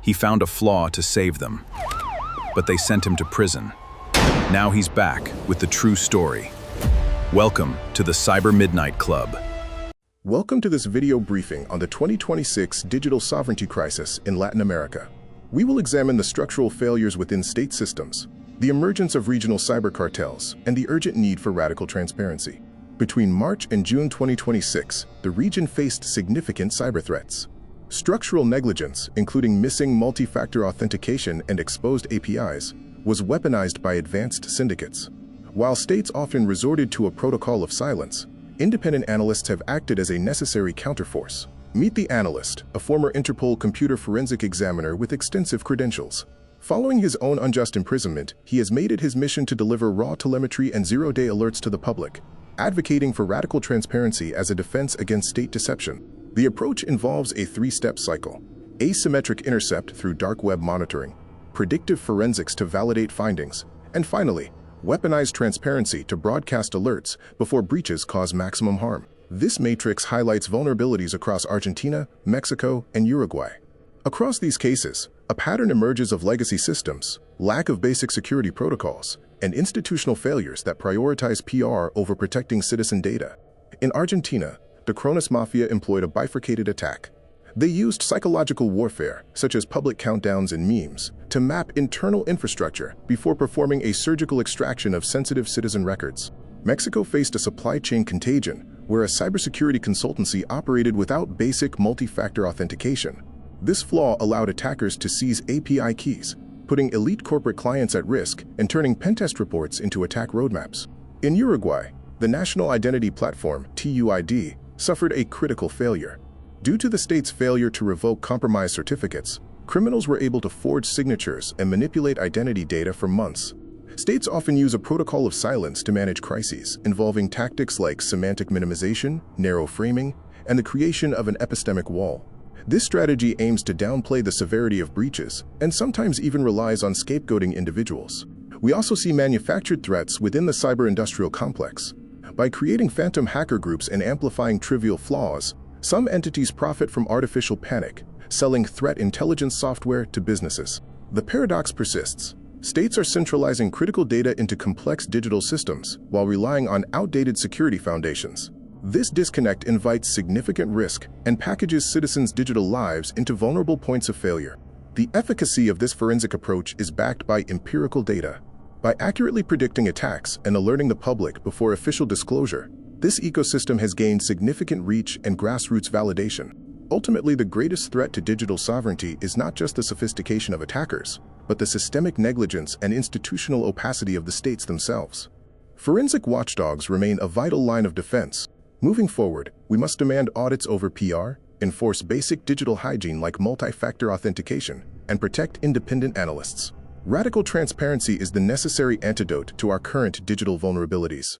He found a flaw to save them, but they sent him to prison. Now he's back with the true story. Welcome to the Cyber Midnight Club. Welcome to this video briefing on the 2026 digital sovereignty crisis in Latin America. We will examine the structural failures within state systems, the emergence of regional cyber cartels, and the urgent need for radical transparency. Between March and June 2026, the region faced significant cyber threats. Structural negligence, including missing multi-factor authentication and exposed APIs, was weaponized by advanced syndicates. While states often resorted to a protocol of silence, independent analysts have acted as a necessary counterforce. Meet the analyst, a former Interpol computer forensic examiner with extensive credentials. Following his own unjust imprisonment, he has made it his mission to deliver raw telemetry and zero-day alerts to the public, advocating for radical transparency as a defense against state deception. The approach involves a three-step cycle: asymmetric intercept through dark web monitoring, predictive forensics to validate findings, and finally, weaponized transparency to broadcast alerts before breaches cause maximum harm. This matrix highlights vulnerabilities across Argentina, Mexico, and Uruguay. Across these cases, a pattern emerges of legacy systems, lack of basic security protocols, and institutional failures that prioritize PR over protecting citizen data. In Argentina, the Cronus Mafia employed a bifurcated attack. They used psychological warfare, such as public countdowns and memes, to map internal infrastructure before performing a surgical extraction of sensitive citizen records. Mexico faced a supply chain contagion, where a cybersecurity consultancy operated without basic multi-factor authentication. This flaw allowed attackers to seize API keys, putting elite corporate clients at risk and turning pentest reports into attack roadmaps. In Uruguay, the National Identity Platform, TUID, suffered a critical failure. Due to the state's failure to revoke compromised certificates, criminals were able to forge signatures and manipulate identity data for months. States often use a protocol of silence to manage crises, involving tactics like semantic minimization, narrow framing, and the creation of an epistemic wall. This strategy aims to downplay the severity of breaches and sometimes even relies on scapegoating individuals. We also see manufactured threats within the cyber-industrial complex. By creating phantom hacker groups and amplifying trivial flaws, some entities profit from artificial panic, selling threat intelligence software to businesses. The paradox persists. States are centralizing critical data into complex digital systems while relying on outdated security foundations. This disconnect invites significant risk and packages citizens' digital lives into vulnerable points of failure. The efficacy of this forensic approach is backed by empirical data. By accurately predicting attacks and alerting the public before official disclosure, this ecosystem has gained significant reach and grassroots validation. Ultimately, the greatest threat to digital sovereignty is not just the sophistication of attackers, but the systemic negligence and institutional opacity of the states themselves. Forensic watchdogs remain a vital line of defense. Moving forward, we must demand audits over PR, enforce basic digital hygiene like multi-factor authentication, and protect independent analysts. Radical transparency is the necessary antidote to our current digital vulnerabilities.